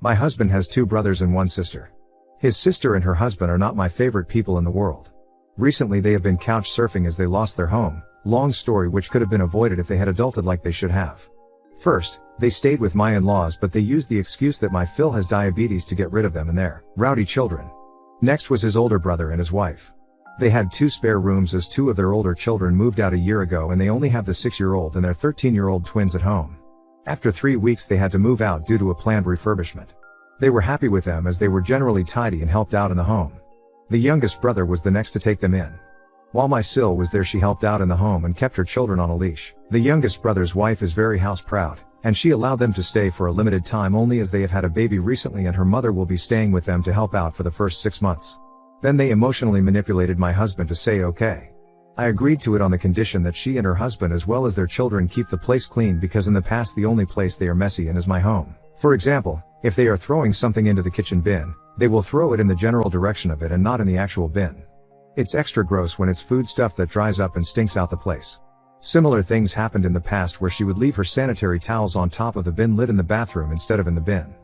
My husband has two brothers and one sister. His sister and her husband are not my favorite people in the world. Recently they have been couch surfing as they lost their home, long story which could have been avoided if they had adulted like they should have. First, they stayed with my in-laws but they used the excuse that my Phil has diabetes to get rid of them and their rowdy children. Next was his older brother and his wife. They had 2 spare rooms as 2 of their older children moved out a year ago and they only have the 6-year-old and their 13-year-old twins at home. After 3 weeks they had to move out due to a planned refurbishment. They were happy with them as they were generally tidy and helped out in the home. The youngest brother was the next to take them in. While my Sil was there she helped out in the home and kept her children on a leash. The youngest brother's wife is very house proud, and she allowed them to stay for a limited time only as they have had a baby recently and her mother will be staying with them to help out for the first 6 months. Then they emotionally manipulated my husband to say okay. I agreed to it on the condition that she and her husband as well as their children keep the place clean because in the past the only place they are messy in is my home. For example, if they are throwing something into the kitchen bin, they will throw it in the general direction of it and not in the actual bin. It's extra gross when it's food stuff that dries up and stinks out the place. Similar things happened in the past where she would leave her sanitary towels on top of the bin lid in the bathroom instead of in the bin.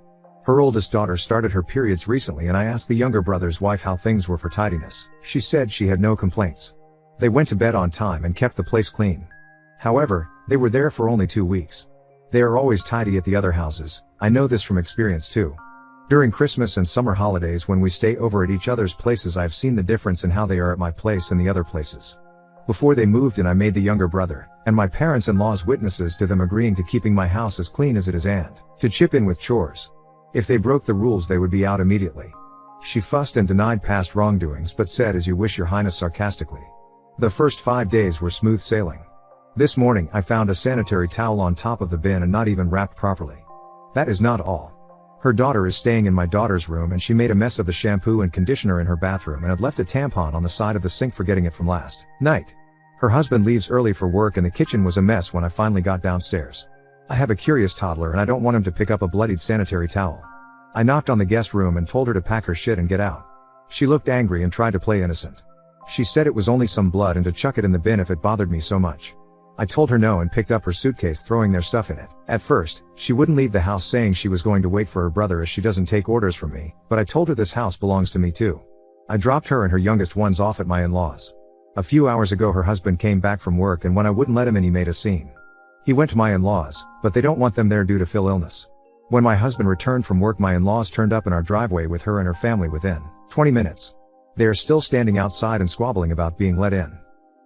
Her oldest daughter started her periods recently and I asked the younger brother's wife how things were for tidiness. She said she had no complaints. They went to bed on time and kept the place clean. However, they were there for only 2 weeks. They are always tidy at the other houses. I know this from experience too. During Christmas and summer holidays when we stay over at each other's places I've seen the difference in how they are at my place and the other places. Before they moved in I made the younger brother, and my parents-in-law's witnesses to them agreeing to keeping my house as clean as it is and to chip in with chores. If they broke the rules they would be out immediately. She fussed and denied past wrongdoings but said as you wish your highness sarcastically. The first 5 days were smooth sailing. This morning I found a sanitary towel on top of the bin and not even wrapped properly. That is not all. Her daughter is staying in my daughter's room and she made a mess of the shampoo and conditioner in her bathroom and had left a tampon on the side of the sink forgetting it from last night. Her husband leaves early for work and the kitchen was a mess when I finally got downstairs. I have a curious toddler and I don't want him to pick up a bloodied sanitary towel. I knocked on the guest room and told her to pack her shit and get out. She looked angry and tried to play innocent. She said it was only some blood and to chuck it in the bin if it bothered me so much. I told her no and picked up her suitcase throwing their stuff in it. At first, she wouldn't leave the house saying she was going to wait for her brother as she doesn't take orders from me, but I told her this house belongs to me too. I dropped her and her youngest ones off at my in-laws. A few hours ago her husband came back from work and when I wouldn't let him in he made a scene. He went to my in-laws, but they don't want them there due to Phil illness. When my husband returned from work my in-laws turned up in our driveway with her and her family within 20 minutes. They are still standing outside and squabbling about being let in.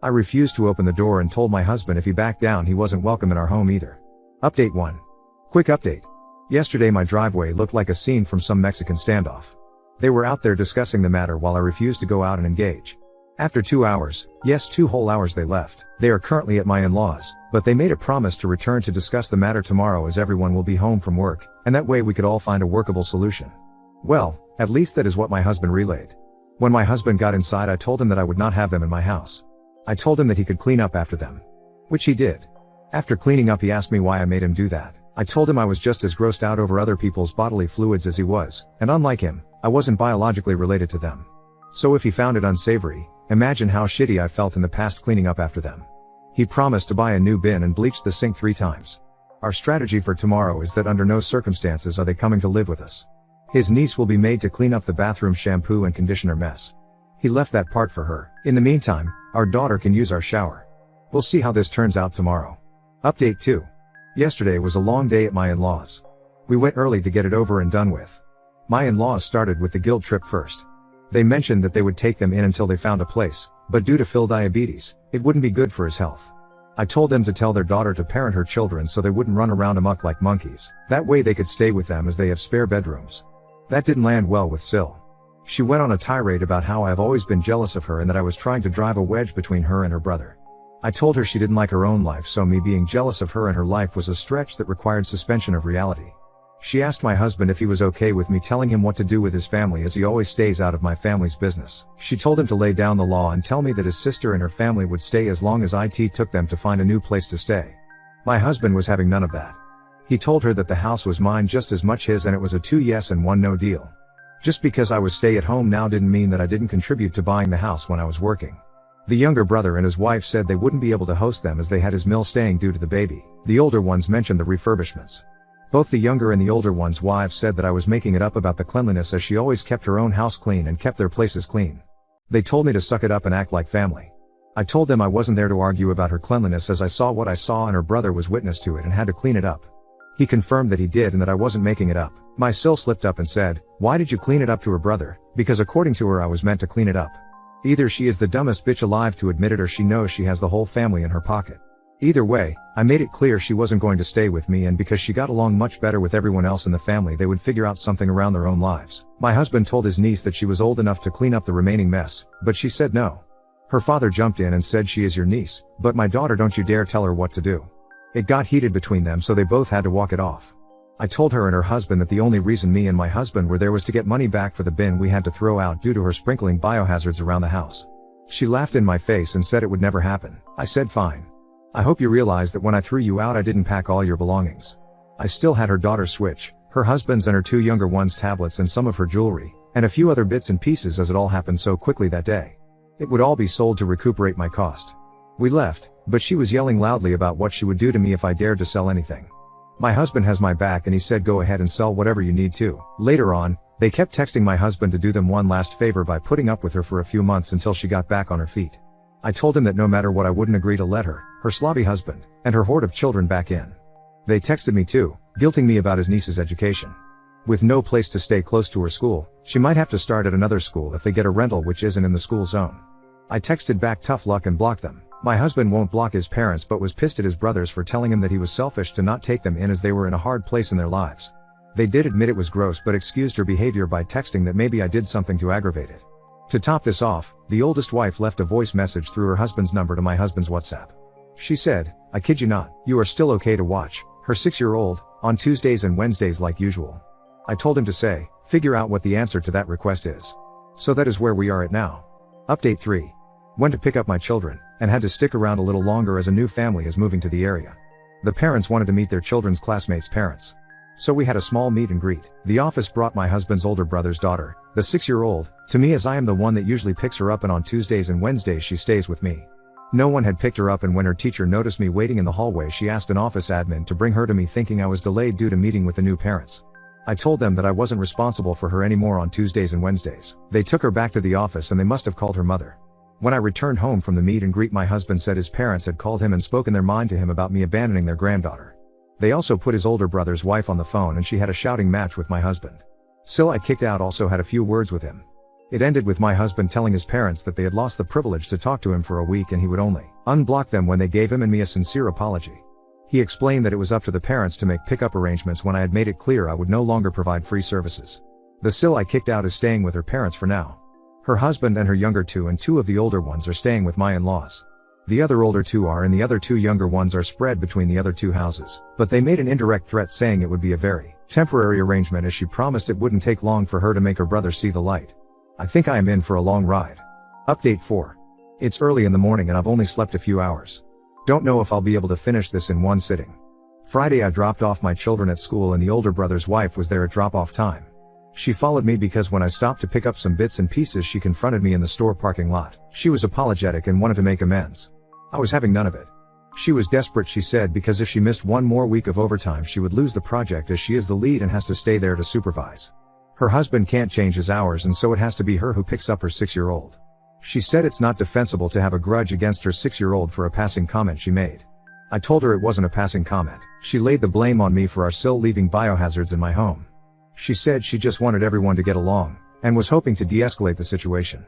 I refused to open the door and told my husband if he backed down he wasn't welcome in our home either. Update 1. Quick update. Yesterday my driveway looked like a scene from some Mexican standoff. They were out there discussing the matter while I refused to go out and engage. After 2 hours, yes 2 whole hours they left. They are currently at my in-laws, but they made a promise to return to discuss the matter tomorrow as everyone will be home from work, and that way we could all find a workable solution. Well, at least that is what my husband relayed. When my husband got inside I told him that I would not have them in my house. I told him that he could clean up after them. Which he did. After cleaning up he asked me why I made him do that. I told him I was just as grossed out over other people's bodily fluids as he was, and unlike him, I wasn't biologically related to them. So if he found it unsavory, imagine how shitty I felt in the past cleaning up after them. He promised to buy a new bin and bleach the sink 3 times. Our strategy for tomorrow is that under no circumstances are they coming to live with us. His niece will be made to clean up the bathroom shampoo and conditioner mess. He left that part for her. In the meantime, our daughter can use our shower. We'll see how this turns out tomorrow. Update 2. Yesterday was a long day at my in-laws. We went early to get it over and done with. My in-laws started with the guilt trip first. They mentioned that they would take them in until they found a place, but due to Phil diabetes, it wouldn't be good for his health. I told them to tell their daughter to parent her children so they wouldn't run around amok like monkeys. That way they could stay with them as they have spare bedrooms. That didn't land well with Sil. She went on a tirade about how I have always been jealous of her and that I was trying to drive a wedge between her and her brother. I told her she didn't like her own life so me being jealous of her and her life was a stretch that required suspension of reality. She asked my husband if he was okay with me telling him what to do with his family as he always stays out of my family's business. She told him to lay down the law and tell me that his sister and her family would stay as long as IT took them to find a new place to stay. My husband was having none of that. He told her that the house was mine just as much his and it was a 2 yes and 1 no deal. Just because I was stay at home now didn't mean that I didn't contribute to buying the house when I was working. The younger brother and his wife said they wouldn't be able to host them as they had his mill staying due to the baby. The older ones mentioned the refurbishments. Both the younger and the older one's wives said that I was making it up about the cleanliness, as she always kept her own house clean and kept their places clean. They told me to suck it up and act like family. I told them I wasn't there to argue about her cleanliness, as I saw what I saw and her brother was witness to it and had to clean it up. He confirmed that he did and that I wasn't making it up. My Sil slipped up and said, "Why did you clean it up?" to her brother, because according to her I was meant to clean it up. Either she is the dumbest bitch alive to admit it, or she knows she has the whole family in her pocket. Either way, I made it clear she wasn't going to stay with me, and because she got along much better with everyone else in the family, they would figure out something around their own lives. My husband told his niece that she was old enough to clean up the remaining mess, but she said no. Her father jumped in and said, "She is your niece, but my daughter, don't you dare tell her what to do." It got heated between them, so they both had to walk it off. I told her and her husband that the only reason me and my husband were there was to get money back for the bin we had to throw out due to her sprinkling biohazards around the house. She laughed in my face and said it would never happen. I said, "Fine. I hope you realize that when I threw you out I didn't pack all your belongings." I still had her daughter's Switch, her husband's and her two younger ones' tablets, and some of her jewelry, and a few other bits and pieces, as it all happened so quickly that day. It would all be sold to recuperate my cost. We left, but she was yelling loudly about what she would do to me if I dared to sell anything. My husband has my back and he said, "Go ahead and sell whatever you need to." Later on, they kept texting my husband to do them one last favor by putting up with her for a few months until she got back on her feet. I told him that no matter what I wouldn't agree to let her slobby husband, and her horde of children back in. They texted me too, guilting me about his niece's education. With no place to stay close to her school, she might have to start at another school if they get a rental which isn't in the school zone. I texted back tough luck and blocked them. My husband won't block his parents but was pissed at his brothers for telling him that he was selfish to not take them in, as they were in a hard place in their lives. They did admit it was gross but excused her behavior by texting that maybe I did something to aggravate it. To top this off, the oldest wife left a voice message through her husband's number to my husband's WhatsApp. She said, "I kid you not, you are still okay to watch her 6-year-old on Tuesdays and Wednesdays like usual." I told him to say, "Figure out what the answer to that request is." So that is where we are at now. Update 3. Went to pick up my children, and had to stick around a little longer as a new family is moving to the area. The parents wanted to meet their children's classmates' parents. So we had a small meet and greet. The office brought my husband's older brother's daughter, the 6-year-old, to me, as I am the one that usually picks her up, and on Tuesdays and Wednesdays she stays with me. No one had picked her up, and when her teacher noticed me waiting in the hallway, she asked an office admin to bring her to me, thinking I was delayed due to meeting with the new parents. I told them that I wasn't responsible for her anymore on Tuesdays and Wednesdays. They took her back to the office and they must have called her mother. When I returned home from the meet and greet, my husband said his parents had called him and spoken their mind to him about me abandoning their granddaughter. They also put his older brother's wife on the phone and she had a shouting match with my husband. Sil, I kicked out, also had a few words with him. It ended with my husband telling his parents that they had lost the privilege to talk to him for a week and he would only unblock them when they gave him and me a sincere apology. He explained that it was up to the parents to make pickup arrangements when I had made it clear I would no longer provide free services. The Sil I kicked out is staying with her parents for now. Her husband and her younger two and two of the older ones are staying with my in-laws. The other older two are, and the other two younger ones are spread between the other two houses, but they made an indirect threat saying it would be a very temporary arrangement, as she promised it wouldn't take long for her to make her brother see the light. I think I am in for a long ride. Update 4. It's early in the morning and I've only slept a few hours. Don't know if I'll be able to finish this in one sitting. Friday I dropped off my children at school and the older brother's wife was there at drop-off time. She followed me because when I stopped to pick up some bits and pieces she confronted me in the store parking lot. She was apologetic and wanted to make amends. I was having none of it. She was desperate, she said, because if she missed one more week of overtime she would lose the project, as she is the lead and has to stay there to supervise. Her husband can't change his hours and so it has to be her who picks up her 6-year-old. She said it's not defensible to have a grudge against her 6-year-old for a passing comment she made. I told her it wasn't a passing comment. She laid the blame on me for our Sil leaving biohazards in my home. She said she just wanted everyone to get along, and was hoping to de-escalate the situation.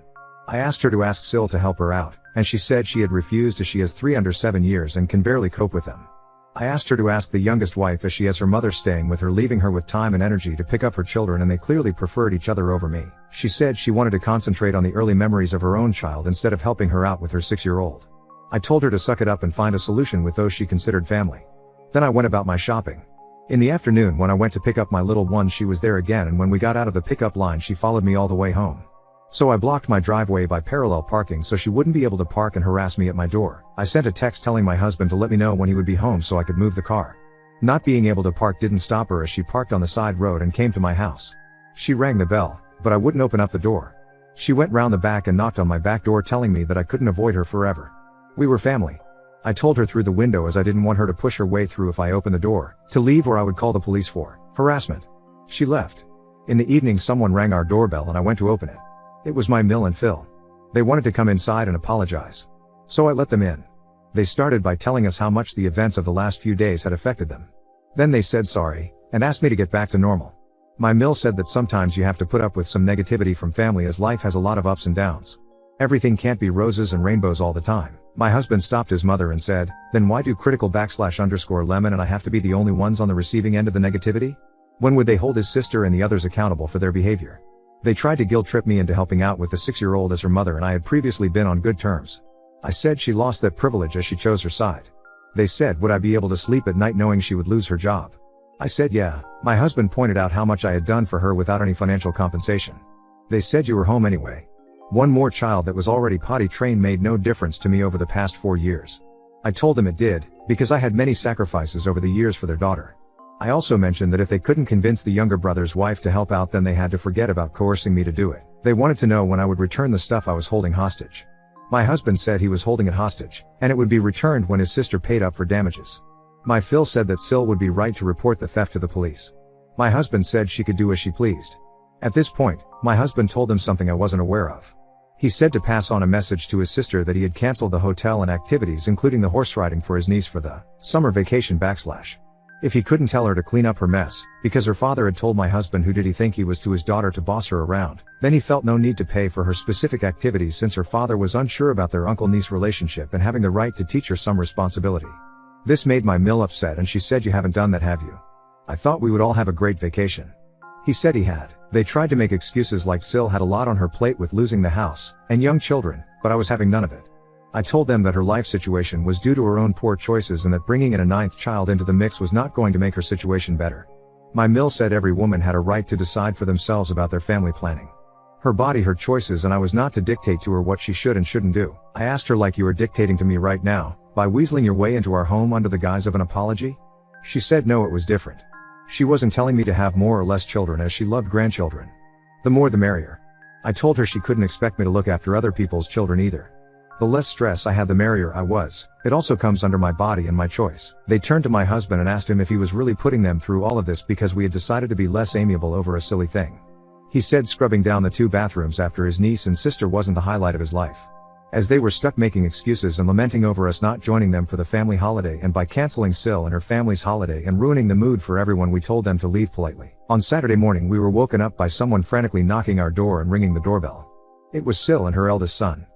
I asked her to ask Sil to help her out, and she said she had refused as she has 3 under 7 years and can barely cope with them. I asked her to ask the youngest wife, as she has her mother staying with her, leaving her with time and energy to pick up her children, and they clearly preferred each other over me. She said she wanted to concentrate on the early memories of her own child instead of helping her out with her 6-year-old. I told her to suck it up and find a solution with those she considered family. Then I went about my shopping. In the afternoon when I went to pick up my little one she was there again, and when we got out of the pickup line she followed me all the way home. So I blocked my driveway by parallel parking so she wouldn't be able to park and harass me at my door. I sent a text telling my husband to let me know when he would be home so I could move the car. Not being able to park didn't stop her, as she parked on the side road and came to my house. She rang the bell, but I wouldn't open up the door. She went round the back and knocked on my back door telling me that I couldn't avoid her forever. We were family. I told her through the window as I didn't want her to push her way through if I opened the door, to leave or I would call the police for harassment. She left. In the evening someone rang our doorbell and I went to open it. It was my Mill and Phil. They wanted to come inside and apologize. So I let them in. They started by telling us how much the events of the last few days had affected them. Then they said sorry, and asked me to get back to normal. My Mill said that sometimes you have to put up with some negativity from family as life has a lot of ups and downs. Everything can't be roses and rainbows all the time. My husband stopped his mother and said, then why do critical__lemon and I have to be the only ones on the receiving end of the negativity? When would they hold his sister and the others accountable for their behavior? They tried to guilt trip me into helping out with the 6-year-old as her mother and I had previously been on good terms. I said she lost that privilege as she chose her side. They said would I be able to sleep at night knowing she would lose her job? I said yeah. My husband pointed out how much I had done for her without any financial compensation. They said you were home anyway. One more child that was already potty trained made no difference to me over the past 4 years. I told them it did, because I had many sacrifices over the years for their daughter. I also mentioned that if they couldn't convince the younger brother's wife to help out then they had to forget about coercing me to do it. They wanted to know when I would return the stuff I was holding hostage. My husband said he was holding it hostage, and it would be returned when his sister paid up for damages. My Phil said that Sil would be right to report the theft to the police. My husband said she could do as she pleased. At this point, my husband told them something I wasn't aware of. He said to pass on a message to his sister that he had canceled the hotel and activities including the horse riding for his niece for the summer vacation / If he couldn't tell her to clean up her mess, because her father had told my husband who did he think he was to his daughter to boss her around, then he felt no need to pay for her specific activities since her father was unsure about their uncle-niece relationship and having the right to teach her some responsibility. This made my Mill upset and she said you haven't done that have you? I thought we would all have a great vacation. He said he had. They tried to make excuses like Sil had a lot on her plate with losing the house, and young children, but I was having none of it. I told them that her life situation was due to her own poor choices and that bringing in a 9th child into the mix was not going to make her situation better. My Mill said every woman had a right to decide for themselves about their family planning. Her body, her choices, and I was not to dictate to her what she should and shouldn't do. I asked her like you are dictating to me right now, by weaseling your way into our home under the guise of an apology? She said no, it was different. She wasn't telling me to have more or less children as she loved grandchildren. The more the merrier. I told her she couldn't expect me to look after other people's children either. The less stress I had the merrier I was. It also comes under my body and my choice. They turned to my husband and asked him if he was really putting them through all of this because we had decided to be less amiable over a silly thing. He said scrubbing down the 2 bathrooms after his niece and sister wasn't the highlight of his life. As they were stuck making excuses and lamenting over us not joining them for the family holiday and by canceling Sil and her family's holiday and ruining the mood for everyone, we told them to leave politely. On Saturday morning we were woken up by someone frantically knocking our door and ringing the doorbell. It was Sil and her eldest son.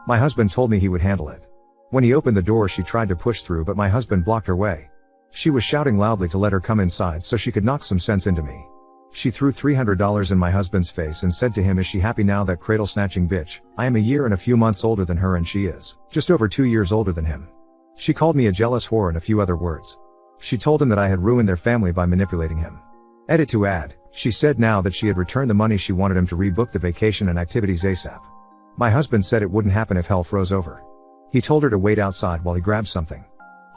My husband told me he would handle it. When he opened the door she tried to push through but my husband blocked her way. She was shouting loudly to let her come inside so she could knock some sense into me. She threw $300 in my husband's face and said to him, is she happy now, that cradle snatching bitch? I am a year and a few months older than her and she is just over 2 years older than him. She called me a jealous whore and a few other words. She told him that I had ruined their family by manipulating him. Edit to add, she said now that she had returned the money she wanted him to rebook the vacation and activities ASAP. My husband said it wouldn't happen if hell froze over. He told her to wait outside while he grabbed something.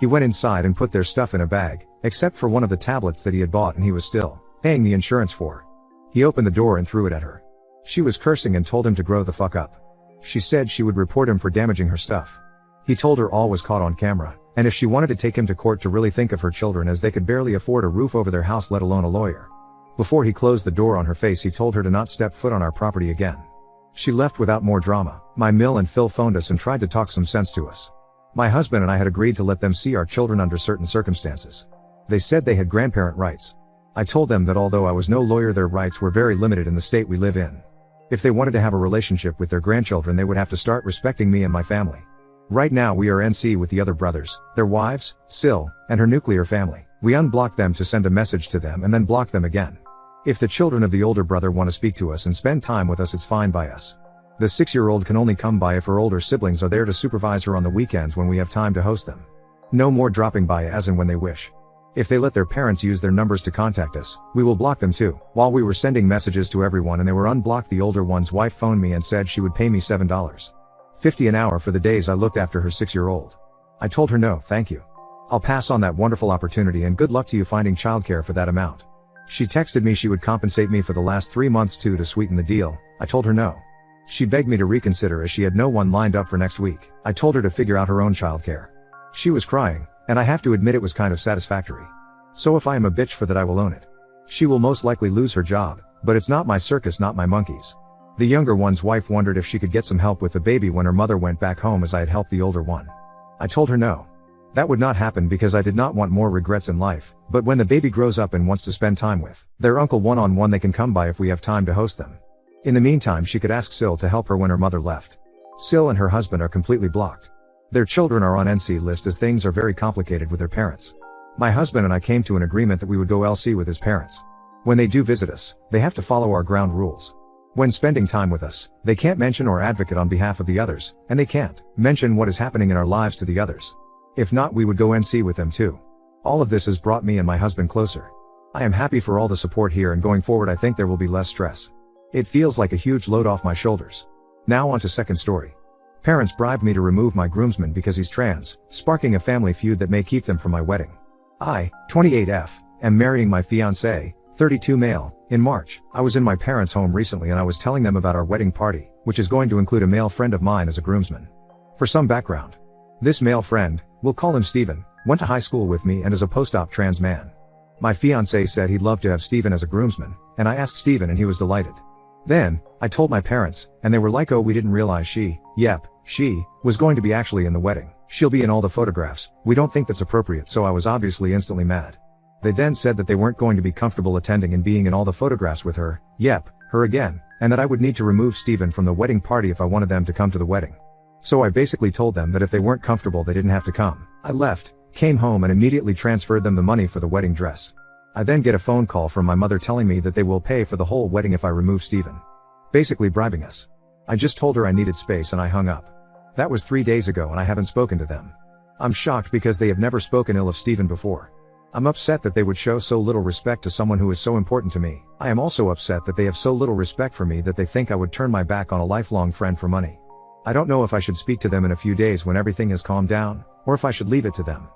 He went inside and put their stuff in a bag, except for one of the tablets that he had bought and he was still paying the insurance for. He opened the door and threw it at her. She was cursing and told him to grow the fuck up. She said she would report him for damaging her stuff. He told her all was caught on camera, and if she wanted to take him to court to really think of her children as they could barely afford a roof over their house let alone a lawyer. Before he closed the door on her face he told her to not step foot on our property again. She left without more drama. My Mill and Phil phoned us and tried to talk some sense to us. My husband and I had agreed to let them see our children under certain circumstances. They said they had grandparent rights. I told them that although I was no lawyer their rights were very limited in the state we live in. If they wanted to have a relationship with their grandchildren they would have to start respecting me and my family. Right now we are NC with the other brothers, their wives, Sil, and her nuclear family. We unblocked them to send a message to them and then blocked them again. If the children of the older brother want to speak to us and spend time with us it's fine by us. The 6-year-old can only come by if her older siblings are there to supervise her on the weekends when we have time to host them. No more dropping by as and when they wish. If they let their parents use their numbers to contact us, we will block them too. While we were sending messages to everyone and they were unblocked, the older one's wife phoned me and said she would pay me $7.50 an hour for the days I looked after her 6-year-old. I told her no, thank you. I'll pass on that wonderful opportunity and good luck to you finding childcare for that amount. She texted me she would compensate me for the last 3 months too to sweeten the deal. I told her no. She begged me to reconsider as she had no one lined up for next week. I told her to figure out her own childcare. She was crying, and I have to admit it was kind of satisfactory. So if I am a bitch for that, I will own it. She will most likely lose her job, but it's not my circus, not my monkeys. The younger one's wife wondered if she could get some help with the baby when her mother went back home, as I had helped the older one. I told her no. That would not happen because I did not want more regrets in life, but when the baby grows up and wants to spend time with their uncle one-on-one, they can come by if we have time to host them. In the meantime, she could ask Sil to help her when her mother left. Sil and her husband are completely blocked. Their children are on NC list as things are very complicated with their parents. My husband and I came to an agreement that we would go LC with his parents. When they do visit us, they have to follow our ground rules. When spending time with us, they can't mention or advocate on behalf of the others, and they can't mention what is happening in our lives to the others. If not, we would go NC with them too. All of this has brought me and my husband closer. I am happy for all the support here, and going forward I think there will be less stress. It feels like a huge load off my shoulders. Now on to second story. Parents bribed me to remove my groomsman because he's trans, sparking a family feud that may keep them from my wedding. I, 28F, am marrying my fiancé, 32 male, in March. I was in my parents' home recently and I was telling them about our wedding party, which is going to include a male friend of mine as a groomsman. For some background, this male friend, we'll call him Steven, went to high school with me and is a post-op trans man. My fiancé said he'd love to have Steven as a groomsman, and I asked Steven and he was delighted. Then, I told my parents, and they were like, oh, we didn't realize she was going to be actually in the wedding. She'll be in all the photographs. We don't think that's appropriate. So I was obviously instantly mad. They then said that they weren't going to be comfortable attending and being in all the photographs with her, her again, and that I would need to remove Steven from the wedding party if I wanted them to come to the wedding. So I basically told them that if they weren't comfortable, they didn't have to come. I left, came home and immediately transferred them the money for the wedding dress. I then get a phone call from my mother telling me that they will pay for the whole wedding if I remove Steven. Basically bribing us. I just told her I needed space and I hung up. That was 3 days ago and I haven't spoken to them. I'm shocked because they have never spoken ill of Steven before. I'm upset that they would show so little respect to someone who is so important to me. I am also upset that they have so little respect for me that they think I would turn my back on a lifelong friend for money. I don't know if I should speak to them in a few days when everything has calmed down, or if I should leave it to them.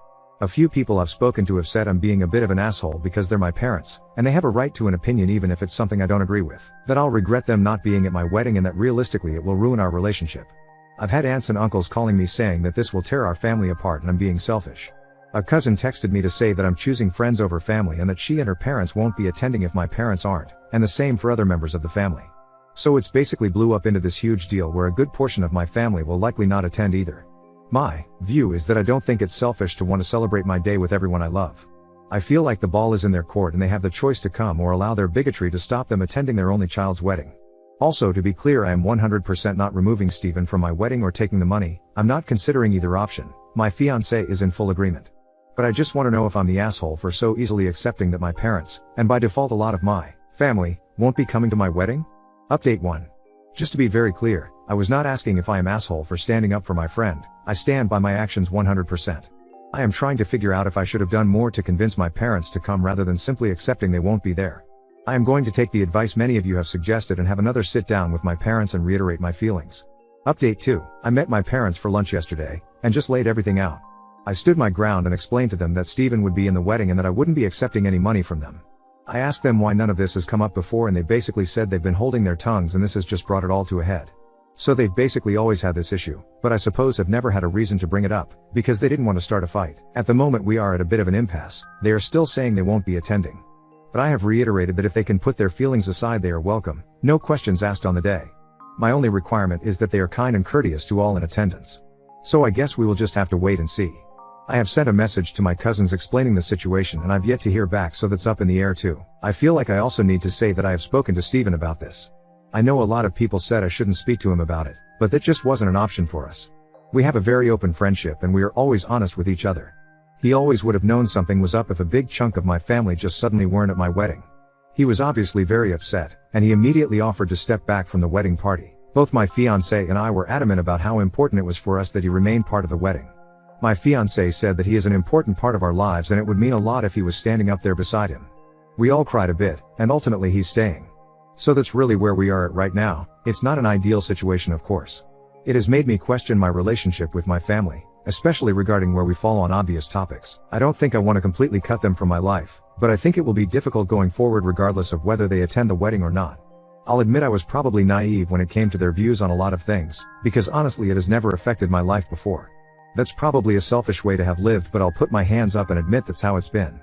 A few people I've spoken to have said I'm being a bit of an asshole because they're my parents, and they have a right to an opinion even if it's something I don't agree with. That I'll regret them not being at my wedding and that realistically it will ruin our relationship. I've had aunts and uncles calling me saying that this will tear our family apart and I'm being selfish. A cousin texted me to say that I'm choosing friends over family and that she and her parents won't be attending if my parents aren't, and the same for other members of the family. So it's basically blew up into this huge deal where a good portion of my family will likely not attend either. My view is that I don't think it's selfish to want to celebrate my day with everyone I love. I feel like the ball is in their court and they have the choice to come or allow their bigotry to stop them attending their only child's wedding. Also, to be clear, I am 100% not removing Steven from my wedding or taking the money. I'm not considering either option. My fiancé is in full agreement. But I just want to know if I'm the asshole for so easily accepting that my parents, and by default a lot of my family, won't be coming to my wedding? Update 1. Just to be very clear, I was not asking if I am asshole for standing up for my friend. I stand by my actions 100%. I am trying to figure out if I should have done more to convince my parents to come rather than simply accepting they won't be there. I am going to take the advice many of you have suggested and have another sit down with my parents and reiterate my feelings. Update 2. I met my parents for lunch yesterday, and just laid everything out. I stood my ground and explained to them that Steven would be in the wedding and that I wouldn't be accepting any money from them. I asked them why none of this has come up before and they basically said they've been holding their tongues and this has just brought it all to a head. So they've basically always had this issue, but I suppose have never had a reason to bring it up, because they didn't want to start a fight. At the moment we are at a bit of an impasse. They are still saying they won't be attending. But I have reiterated that if they can put their feelings aside they are welcome, no questions asked on the day. My only requirement is that they are kind and courteous to all in attendance. So I guess we will just have to wait and see. I have sent a message to my cousins explaining the situation and I've yet to hear back, so that's up in the air too. I feel like I also need to say that I have spoken to Steven about this. I know a lot of people said I shouldn't speak to him about it, but that just wasn't an option for us. We have a very open friendship and we are always honest with each other. He always would have known something was up if a big chunk of my family just suddenly weren't at my wedding. He was obviously very upset, and he immediately offered to step back from the wedding party. Both my fiancé and I were adamant about how important it was for us that he remain part of the wedding. My fiancé said that he is an important part of our lives and it would mean a lot if he was standing up there beside him. We all cried a bit, and ultimately he's staying. So that's really where we are at right now. It's not an ideal situation, of course. It has made me question my relationship with my family, especially regarding where we fall on obvious topics. I don't think I want to completely cut them from my life, but I think it will be difficult going forward regardless of whether they attend the wedding or not. I'll admit I was probably naive when it came to their views on a lot of things, because honestly it has never affected my life before. That's probably a selfish way to have lived, but I'll put my hands up and admit that's how it's been.